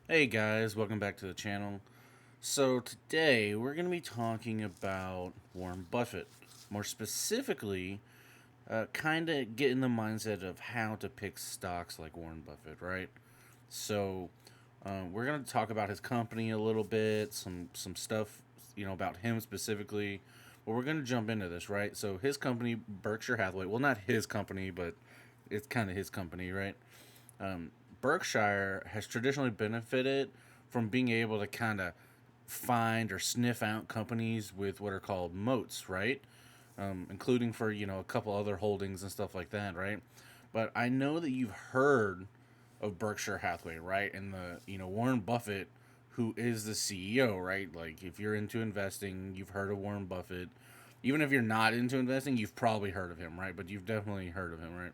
Hey guys, welcome back to the channel. So today we're going to be talking about Warren Buffett. More specifically, kind of get in the mindset of how to pick stocks like Warren Buffett, right? So we're going to talk about his company a little bit, some stuff, about him specifically. But we're going to jump into this, right? So his company, Berkshire Hathaway, well, not his company, but it's kind of his company, right? um, Berkshire has traditionally benefited from being able to kind of find or sniff out companies with what are called moats, right? Including for a couple other holdings and stuff like that, right? But I know that you've heard of Berkshire Hathaway, right? And the Warren Buffett, who is the CEO, right? Like if you're into investing, you've heard of Warren Buffett. Even if you're not into investing, you've probably heard of him, right? But you've definitely heard of him, right?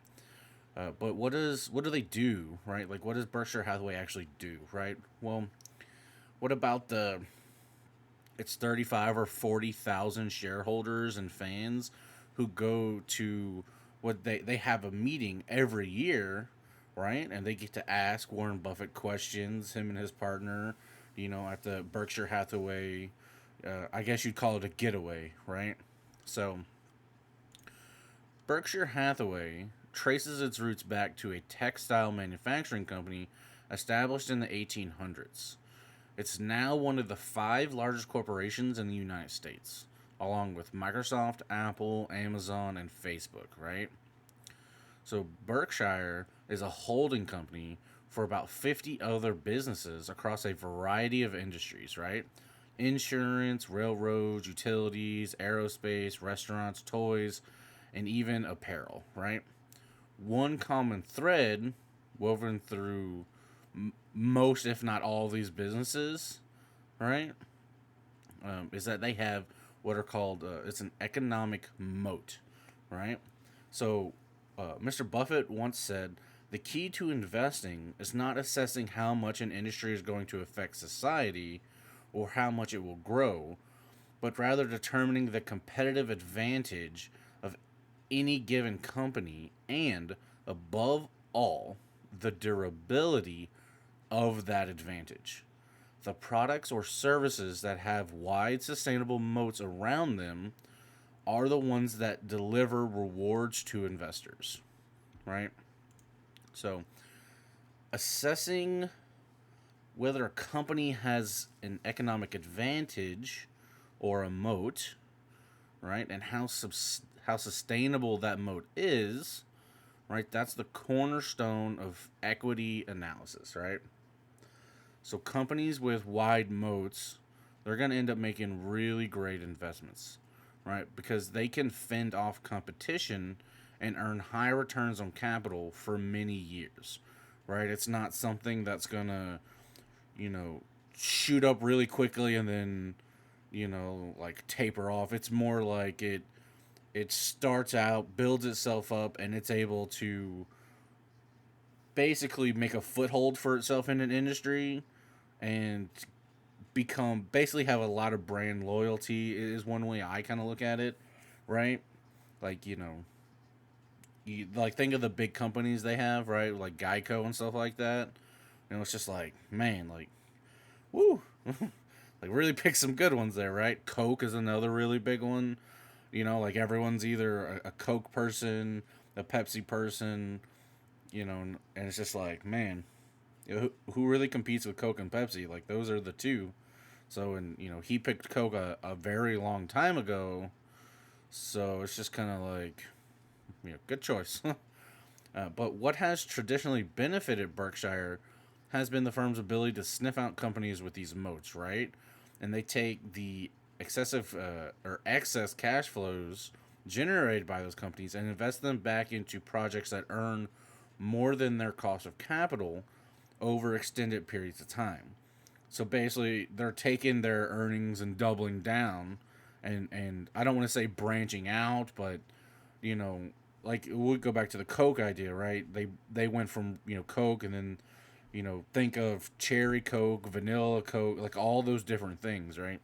But what do they do, right? Like, what does Berkshire Hathaway actually do, right? Well, what about the it's 35 or 40,000 shareholders and fans who go to what they have a meeting every year, right? And they get to ask Warren Buffett questions, him and his partner, at the Berkshire Hathaway. I guess you'd call it a getaway, right? So Berkshire Hathaway traces its roots back to a textile manufacturing company established in the 1800s. It's now one of the five largest corporations in the United States, along with Microsoft, Apple, Amazon, and Facebook, right? So Berkshire is a holding company for about 50 other businesses across a variety of industries, right? Insurance, railroads, utilities, aerospace, restaurants, toys, and even apparel, right? One common thread woven through most, if not all, these businesses, right, is that they have what are called it's an economic moat, right? So, Mr. Buffett once said, "The key to investing is not assessing how much an industry is going to affect society or how much it will grow, but rather determining the competitive advantage of any given company and, above all, the durability of that advantage. The products or services that have wide sustainable moats around them are the ones that deliver rewards to investors, right? So, assessing whether a company has an economic advantage or a moat, right, and how sustainable that moat is, right? That's the cornerstone of equity analysis, right? So companies with wide moats, they're going to end up making really great investments, right? Because they can fend off competition and earn high returns on capital for many years, right? It's not something that's going to, you know, shoot up really quickly and then, like taper off. It's more like it starts out, builds itself up, and it's able to basically make a foothold for itself in an industry and become basically have a lot of brand loyalty is one way I kind of look at it, right? Like, you like think of the big companies they have, right? Like Geico and stuff like that. It's just like, man, like, woo. Like really pick some good ones there, right? Coke is another really big one. Like everyone's either a Coke person, a Pepsi person, and it's just like, man, who really competes with Coke and Pepsi? Like those are the two. So, and he picked Coke a very long time ago. So it's just kind of like, good choice. But what has traditionally benefited Berkshire has been the firm's ability to sniff out companies with these moats, right? And they take the excessive or excess cash flows generated by those companies and invest them back into projects that earn more than their cost of capital over extended periods of time. So basically, they're taking their earnings and doubling down, and I don't want to say branching out, but you know, like we'll go back to the Coke idea, right? They went from Coke, and then think of cherry Coke, vanilla Coke, like all those different things, right?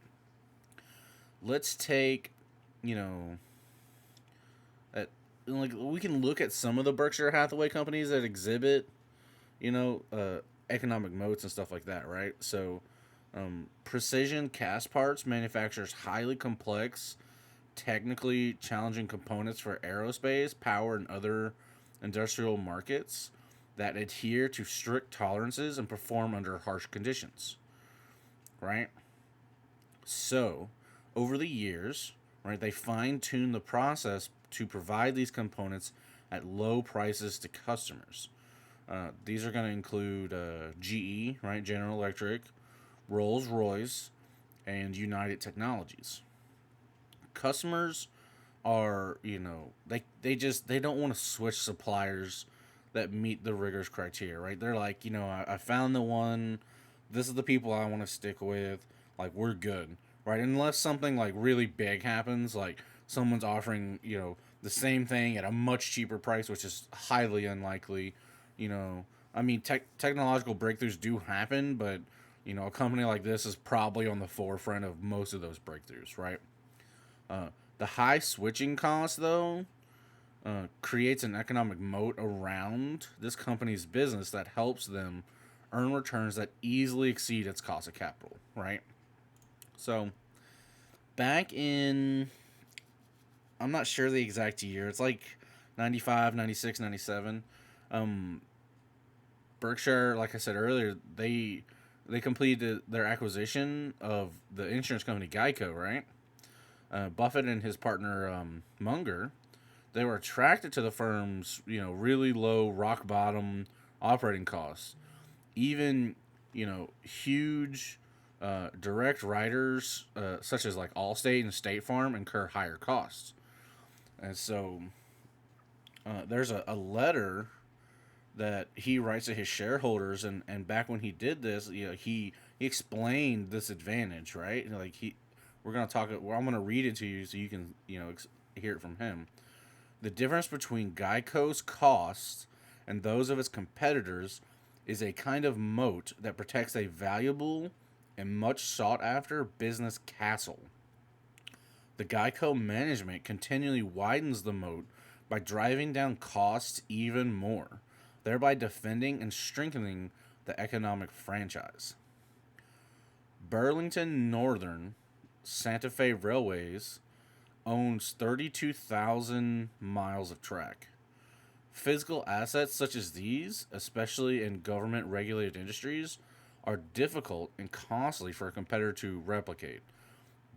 Let's take you know at, like we can look at some of the Berkshire Hathaway companies that exhibit you know uh, economic moats and stuff like that, right? So, precision cast parts manufactures highly complex, technically challenging components for aerospace, power, and other industrial markets that adhere to strict tolerances and perform under harsh conditions, right? So, over the years, right, they fine tune the process to provide these components at low prices to customers. These are going to include GE, right, General Electric, Rolls Royce, and United Technologies. Customers are, they don't want to switch suppliers that meet the rigorous criteria, right? They're like, I found the one. This is the people I want to stick with. Like, we're good, right? Unless something like really big happens, like someone's offering, the same thing at a much cheaper price, which is highly unlikely. You know, I mean, technological breakthroughs do happen, but a company like this is probably on the forefront of most of those breakthroughs, right? Uh, the high switching cost, though, creates an economic moat around this company's business that helps them earn returns that easily exceed its cost of capital, right? So, back in, I'm not sure the exact year, it's like 95, 96, 97. Um, Berkshire, like I said earlier, they completed their acquisition of the insurance company Geico, right? Buffett and his partner Munger, they were attracted to the firm's really low rock bottom operating costs. Even huge direct writers such as like Allstate and State Farm incur higher costs. And so there's a letter that he writes to his shareholders, and back when he did this, he explained this advantage, right? Like we're gonna talk. Well, I'm gonna read it to you so you can hear it from him. The difference between Geico's costs and those of its competitors is a kind of moat that protects a valuable and much sought after business castle. The Geico management continually widens the moat by driving down costs even more, thereby defending and strengthening the economic franchise. Burlington Northern Santa Fe Railways owns 32,000 miles of track. Physical assets such as these, especially in government regulated industries, are difficult and costly for a competitor to replicate.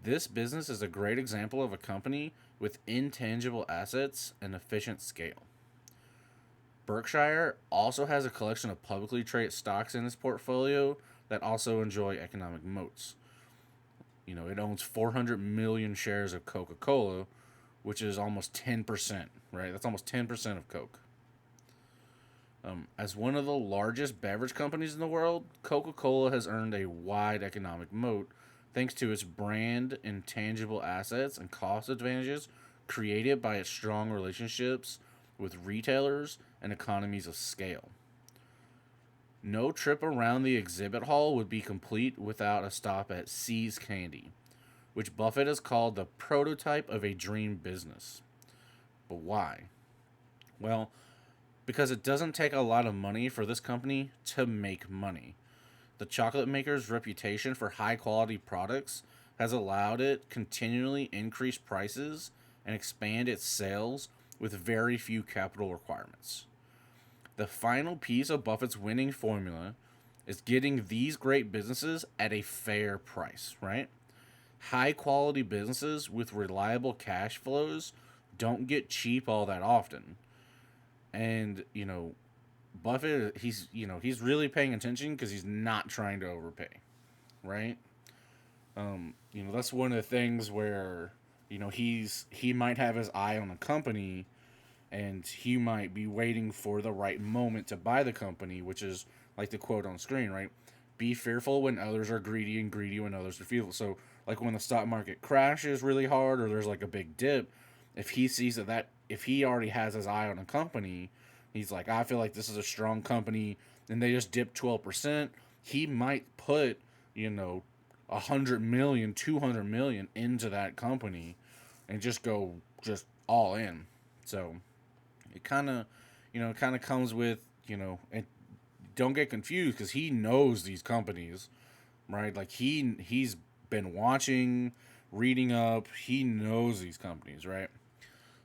This business is a great example of a company with intangible assets and efficient scale. Berkshire also has a collection of publicly traded stocks in its portfolio that also enjoy economic moats. It owns 400 million shares of Coca-Cola, which is almost 10%, right? That's almost 10% of Coke. As one of the largest beverage companies in the world, Coca-Cola has earned a wide economic moat thanks to its brand, intangible assets, and cost advantages created by its strong relationships with retailers and economies of scale. No trip around the exhibit hall would be complete without a stop at See's Candy, which Buffett has called the prototype of a dream business. But why? Well, because it doesn't take a lot of money for this company to make money. The chocolate maker's reputation for high quality products has allowed it continually increase prices and expand its sales with very few capital requirements. The final piece of Buffett's winning formula is getting these great businesses at a fair price, right? High quality businesses with reliable cash flows don't get cheap all that often. And, Buffett, he's really paying attention because he's not trying to overpay, right? That's one of the things where, he might have his eye on a company and he might be waiting for the right moment to buy the company, which is like the quote on screen, right? Be fearful when others are greedy and greedy when others are fearful. So, like when the stock market crashes really hard or there's like a big dip, if he sees if he already has his eye on a company, he's like, I feel like this is a strong company, and they just dip 12%, he might put, 100 million, 200 million into that company and just go just all in. So, it kind of comes with, don't get confused because he knows these companies, right? Like he's been watching, reading up. He knows these companies, right?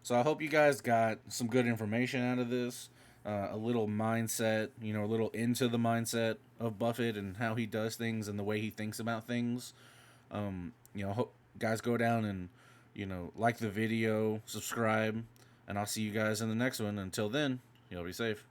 So I hope you guys got some good information out of this. A little mindset, a little into the mindset of Buffett and how he does things and the way he thinks about things. Hope guys go down and like the video, subscribe, and I'll see you guys in the next one. Until then, be safe.